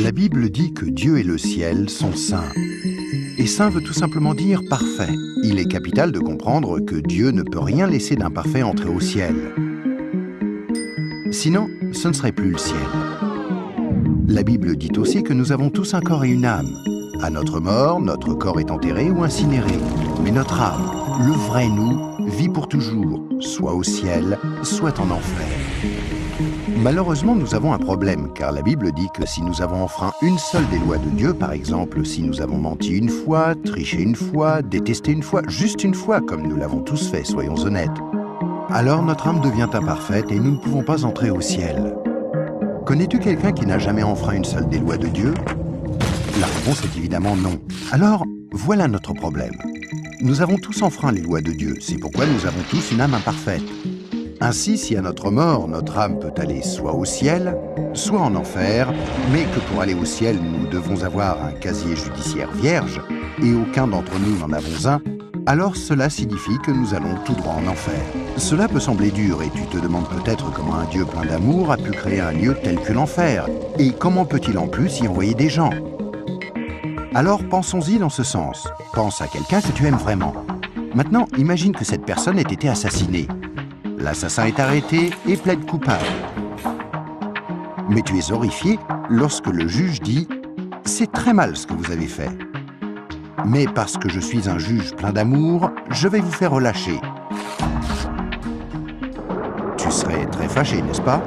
La Bible dit que Dieu et le ciel sont saints. Et saint veut tout simplement dire parfait. Il est capital de comprendre que Dieu ne peut rien laisser d'imparfait entrer au ciel. Sinon, ce ne serait plus le ciel. La Bible dit aussi que nous avons tous un corps et une âme. À notre mort, notre corps est enterré ou incinéré. Mais notre âme, le vrai nous, vit pour toujours, soit au ciel, soit en enfer. Malheureusement, nous avons un problème, car la Bible dit que si nous avons enfreint une seule des lois de Dieu, par exemple, si nous avons menti une fois, triché une fois, détesté une fois, juste une fois, comme nous l'avons tous fait, soyons honnêtes, alors notre âme devient imparfaite et nous ne pouvons pas entrer au ciel. Connais-tu quelqu'un qui n'a jamais enfreint une seule des lois de Dieu? La réponse est évidemment non. Alors, voilà notre problème. Nous avons tous enfreint les lois de Dieu, c'est pourquoi nous avons tous une âme imparfaite. Ainsi, si à notre mort, notre âme peut aller soit au ciel, soit en enfer, mais que pour aller au ciel, nous devons avoir un casier judiciaire vierge, et aucun d'entre nous n'en avons un, alors cela signifie que nous allons tout droit en enfer. Cela peut sembler dur, et tu te demandes peut-être comment un Dieu plein d'amour a pu créer un lieu tel que l'enfer, et comment peut-il en plus y envoyer des gens? Alors pensons-y dans ce sens. Pense à quelqu'un que tu aimes vraiment. Maintenant, imagine que cette personne ait été assassinée. L'assassin est arrêté et plaide coupable. Mais tu es horrifié lorsque le juge dit « C'est très mal ce que vous avez fait. Mais parce que je suis un juge plein d'amour, je vais vous faire relâcher. » Tu serais très fâché, n'est-ce pas?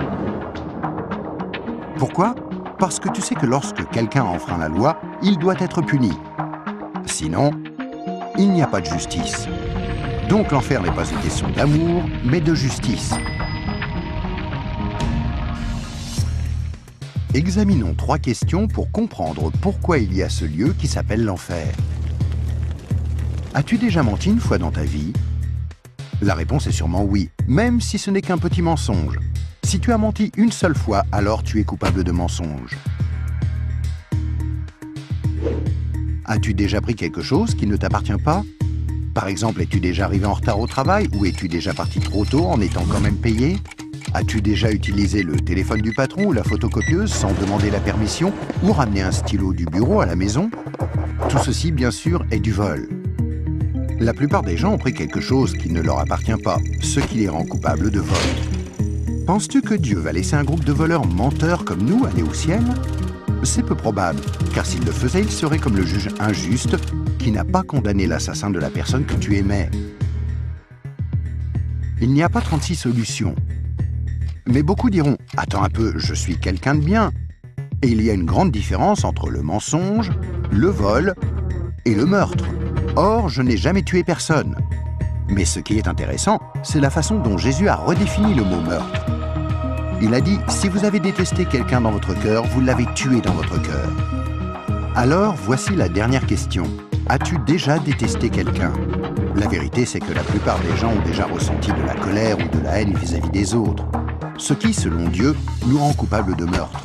Pourquoi? Parce que tu sais que lorsque quelqu'un enfreint la loi, il doit être puni. Sinon, il n'y a pas de justice. Donc l'enfer n'est pas une question d'amour, mais de justice. Examinons 3 questions pour comprendre pourquoi il y a ce lieu qui s'appelle l'enfer. As-tu déjà menti une fois dans ta vie? La réponse est sûrement oui, même si ce n'est qu'un petit mensonge. Si tu as menti une seule fois, alors tu es coupable de mensonge. As-tu déjà pris quelque chose qui ne t'appartient pas? Par exemple, es-tu déjà arrivé en retard au travail ou es-tu déjà parti trop tôt en étant quand même payé? As-tu déjà utilisé le téléphone du patron ou la photocopieuse sans demander la permission ou ramené un stylo du bureau à la maison? Tout ceci, bien sûr, est du vol. La plupart des gens ont pris quelque chose qui ne leur appartient pas, ce qui les rend coupables de vol. Penses-tu que Dieu va laisser un groupe de voleurs menteurs comme nous aller au ciel? C'est peu probable, car s'il le faisait, il serait comme le juge injuste qui n'a pas condamné l'assassin de la personne que tu aimais. Il n'y a pas 36 solutions. Mais beaucoup diront « Attends un peu, je suis quelqu'un de bien ». Et il y a une grande différence entre le mensonge, le vol et le meurtre. Or, je n'ai jamais tué personne. Mais ce qui est intéressant, c'est la façon dont Jésus a redéfini le mot meurtre. Il a dit « Si vous avez détesté quelqu'un dans votre cœur, vous l'avez tué dans votre cœur ». Alors, voici la dernière question. As-tu déjà détesté quelqu'un? La vérité, c'est que la plupart des gens ont déjà ressenti de la colère ou de la haine vis-à-vis des autres. Ce qui, selon Dieu, nous rend coupables de meurtre.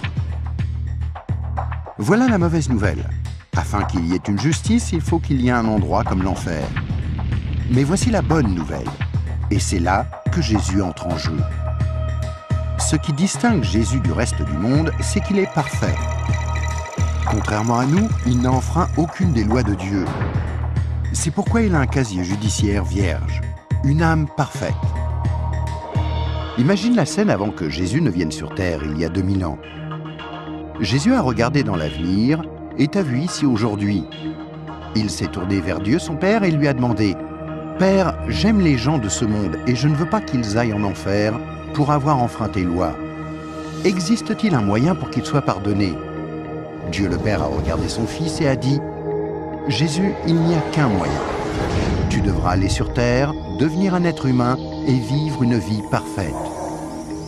Voilà la mauvaise nouvelle. Afin qu'il y ait une justice, il faut qu'il y ait un endroit comme l'enfer. Mais voici la bonne nouvelle. Et c'est là que Jésus entre en jeu. Ce qui distingue Jésus du reste du monde, c'est qu'il est parfait. Contrairement à nous, il n'a enfreint aucune des lois de Dieu. C'est pourquoi il a un casier judiciaire vierge, une âme parfaite. Imagine la scène avant que Jésus ne vienne sur terre, il y a 2000 ans. Jésus a regardé dans l'avenir et t'a vu ici aujourd'hui. Il s'est tourné vers Dieu, son Père, et lui a demandé « Père, j'aime les gens de ce monde et je ne veux pas qu'ils aillent en enfer pour avoir enfreint tes lois. Existe-t-il un moyen pour qu'ils soient pardonnés ?» Dieu le Père a regardé son Fils et a dit « Jésus, il n'y a qu'un moyen. Tu devras aller sur terre, devenir un être humain et vivre une vie parfaite.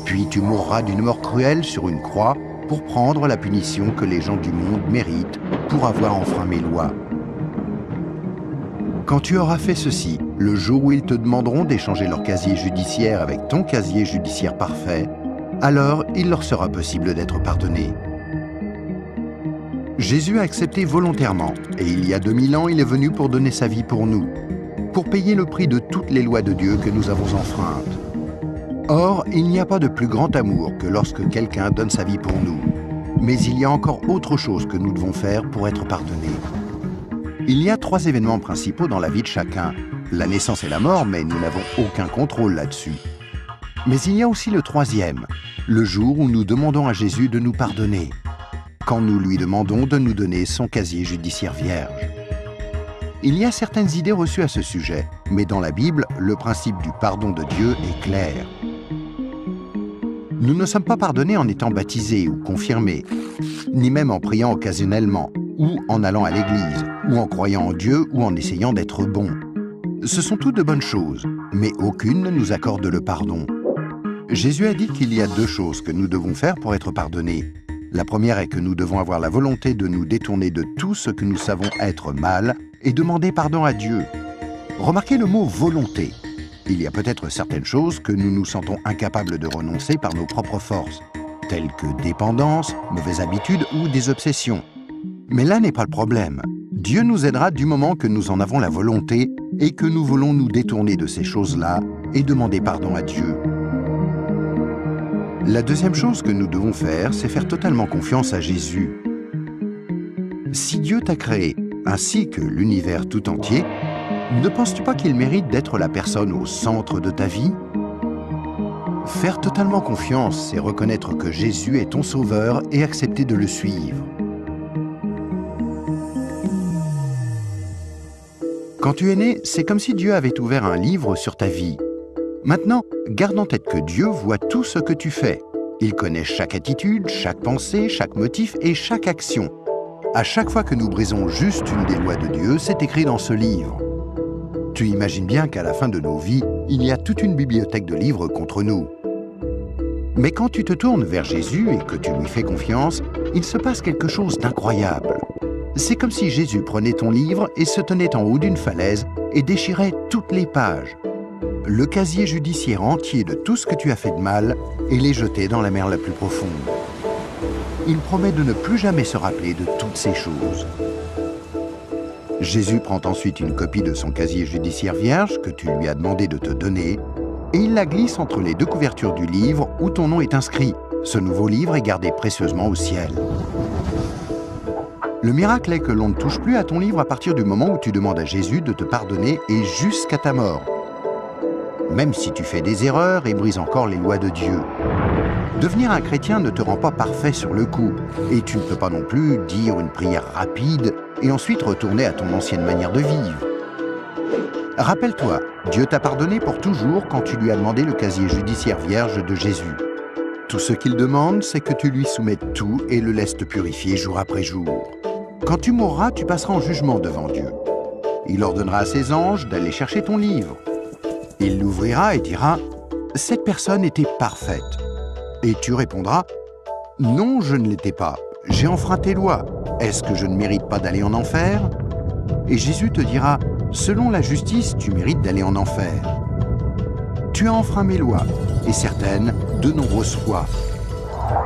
Puis tu mourras d'une mort cruelle sur une croix pour prendre la punition que les gens du monde méritent pour avoir enfreint mes lois. Quand tu auras fait ceci, le jour où ils te demanderont d'échanger leur casier judiciaire avec ton casier judiciaire parfait, alors il leur sera possible d'être pardonnés. » Jésus a accepté volontairement, et il y a 2000 ans, il est venu pour donner sa vie pour nous, pour payer le prix de toutes les lois de Dieu que nous avons enfreintes. Or, il n'y a pas de plus grand amour que lorsque quelqu'un donne sa vie pour nous. Mais il y a encore autre chose que nous devons faire pour être pardonnés. Il y a 3 événements principaux dans la vie de chacun. La naissance et la mort, mais nous n'avons aucun contrôle là-dessus. Mais il y a aussi le 3e, le jour où nous demandons à Jésus de nous pardonner, quand nous lui demandons de nous donner son casier judiciaire vierge. Il y a certaines idées reçues à ce sujet, mais dans la Bible, le principe du pardon de Dieu est clair. Nous ne sommes pas pardonnés en étant baptisés ou confirmés, ni même en priant occasionnellement, ou en allant à l'église, ou en croyant en Dieu, ou en essayant d'être bons. Ce sont toutes de bonnes choses, mais aucune ne nous accorde le pardon. Jésus a dit qu'il y a 2 choses que nous devons faire pour être pardonnés. La première est que nous devons avoir la volonté de nous détourner de tout ce que nous savons être mal et demander pardon à Dieu. Remarquez le mot « volonté ». Il y a peut-être certaines choses que nous nous sentons incapables de renoncer par nos propres forces, telles que dépendance, mauvaises habitudes ou des obsessions. Mais là n'est pas le problème. Dieu nous aidera du moment que nous en avons la volonté et que nous voulons nous détourner de ces choses-là et demander pardon à Dieu. La deuxième chose que nous devons faire, c'est faire totalement confiance à Jésus. Si Dieu t'a créé, ainsi que l'univers tout entier, ne penses-tu pas qu'il mérite d'être la personne au centre de ta vie? Faire totalement confiance, c'est reconnaître que Jésus est ton sauveur et accepter de le suivre. Quand tu es né, c'est comme si Dieu avait ouvert un livre sur ta vie. Maintenant, garde en tête que Dieu voit tout ce que tu fais. Il connaît chaque attitude, chaque pensée, chaque motif et chaque action. À chaque fois que nous brisons juste une des lois de Dieu, c'est écrit dans ce livre. Tu imagines bien qu'à la fin de nos vies, il y a toute une bibliothèque de livres contre nous. Mais quand tu te tournes vers Jésus et que tu lui fais confiance, il se passe quelque chose d'incroyable. C'est comme si Jésus prenait ton livre et se tenait en haut d'une falaise et déchirait toutes les pages. Le casier judiciaire entier de tout ce que tu as fait de mal et les jeter dans la mer la plus profonde. Il promet de ne plus jamais se rappeler de toutes ces choses. Jésus prend ensuite une copie de son casier judiciaire vierge que tu lui as demandé de te donner et il la glisse entre les 2 couvertures du livre où ton nom est inscrit. Ce nouveau livre est gardé précieusement au ciel. Le miracle est que l'on ne touche plus à ton livre à partir du moment où tu demandes à Jésus de te pardonner et jusqu'à ta mort. Même si tu fais des erreurs et brises encore les lois de Dieu. Devenir un chrétien ne te rend pas parfait sur le coup, et tu ne peux pas non plus dire une prière rapide et ensuite retourner à ton ancienne manière de vivre. Rappelle-toi, Dieu t'a pardonné pour toujours quand tu lui as demandé le casier judiciaire vierge de Jésus. Tout ce qu'il demande, c'est que tu lui soumettes tout et le laisses te purifier jour après jour. Quand tu mourras, tu passeras en jugement devant Dieu. Il ordonnera à ses anges d'aller chercher ton livre. Il l'ouvrira et dira « Cette personne était parfaite ». Et tu répondras « Non, je ne l'étais pas. J'ai enfreint tes lois. Est-ce que je ne mérite pas d'aller en enfer ?» Et Jésus te dira « Selon la justice, tu mérites d'aller en enfer. Tu as enfreint mes lois, et certaines, de nombreuses fois.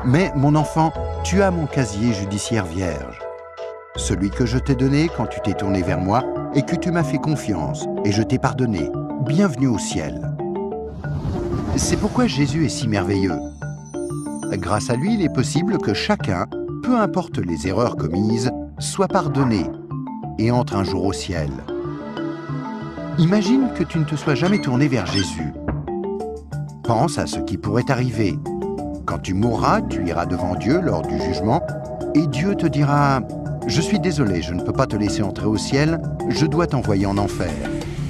Mais, mon enfant, tu as mon casier judiciaire vierge. Celui que je t'ai donné quand tu t'es tourné vers moi et que tu m'as fait confiance, et je t'ai pardonné. Bienvenue au ciel. » C'est pourquoi Jésus est si merveilleux. Grâce à lui, il est possible que chacun, peu importe les erreurs commises, soit pardonné et entre un jour au ciel. Imagine que tu ne te sois jamais tourné vers Jésus. Pense à ce qui pourrait arriver. Quand tu mourras, tu iras devant Dieu lors du jugement et Dieu te dira « Je suis désolé, je ne peux pas te laisser entrer au ciel, je dois t'envoyer en enfer.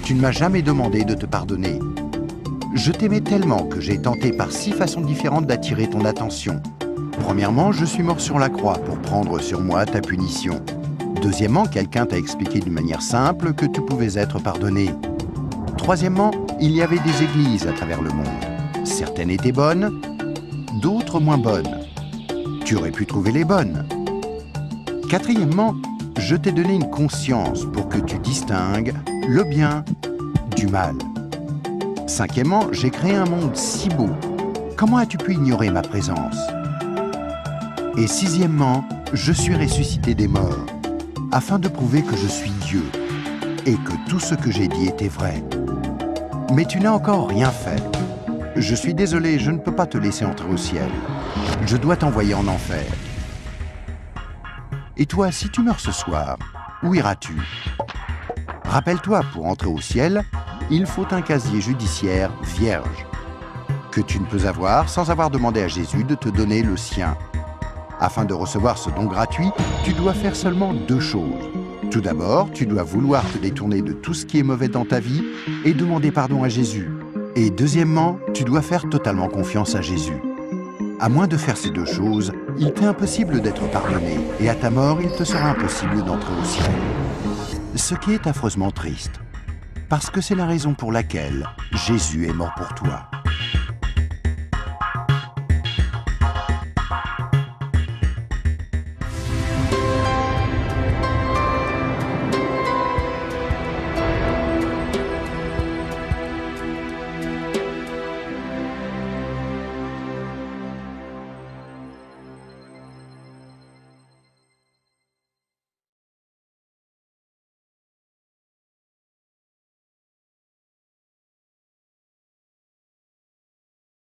Tu ne m'as jamais demandé de te pardonner. Je t'aimais tellement que j'ai tenté par 6 façons différentes d'attirer ton attention. Premièrement, je suis mort sur la croix pour prendre sur moi ta punition. Deuxièmement, quelqu'un t'a expliqué d'une manière simple que tu pouvais être pardonné. Troisièmement, il y avait des églises à travers le monde. Certaines étaient bonnes, d'autres moins bonnes. Tu aurais pu trouver les bonnes. Quatrièmement, je t'ai donné une conscience pour que tu distingues le bien du mal. Cinquièmement, j'ai créé un monde si beau. Comment as-tu pu ignorer ma présence? Et sixièmement, je suis ressuscité des morts, afin de prouver que je suis Dieu, et que tout ce que j'ai dit était vrai. Mais tu n'as encore rien fait. Je suis désolé, je ne peux pas te laisser entrer au ciel. Je dois t'envoyer en enfer. Et toi, si tu meurs ce soir, où iras-tu? Rappelle-toi, pour entrer au ciel, il faut un casier judiciaire vierge, que tu ne peux avoir sans avoir demandé à Jésus de te donner le sien. Afin de recevoir ce don gratuit, tu dois faire seulement 2 choses. Tout d'abord, tu dois vouloir te détourner de tout ce qui est mauvais dans ta vie et demander pardon à Jésus. Et deuxièmement, tu dois faire totalement confiance à Jésus. À moins de faire ces 2 choses, il t'est impossible d'être pardonné et à ta mort, il te sera impossible d'entrer au ciel. Ce qui est affreusement triste, parce que c'est la raison pour laquelle Jésus est mort pour toi.